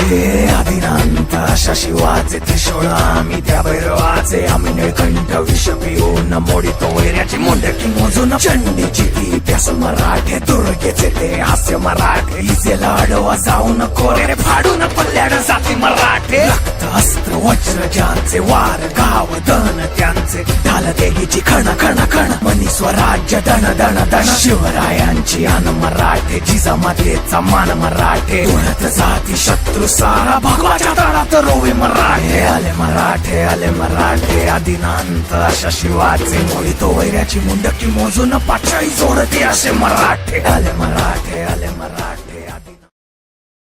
मराठे आदिनांत अशा शिवाचे त्रिशूळ आम्ही त्या भैरवाचे आम्ही निळकंठ विष पिऊन मोडितो वैऱ्याची मुंडकी मोजून चंडीची ती प्यास मराठे दुर्गेचे ते हास्य मराठे इजेला अडवा जाऊन कोरे फाडून पल्ल्याड जाती मराठे रक्त अस्त्र वज्र ज्यांचे वार गाव दन त्यांचे ढाल देगीची खण खण खण मनी स्वराज्य दण दण दण शिवरायांची आन मराठे जिजामातेचा मान मराठे उडत जाती शत्रू सारा भगवाच्या तळात रोवे मराठे आले मराठे आदिनांत अशा शिवाचे मोडितो वैऱ्याची मुंडकी मोजून पाचळी जोडते असे मराठे आले मराठे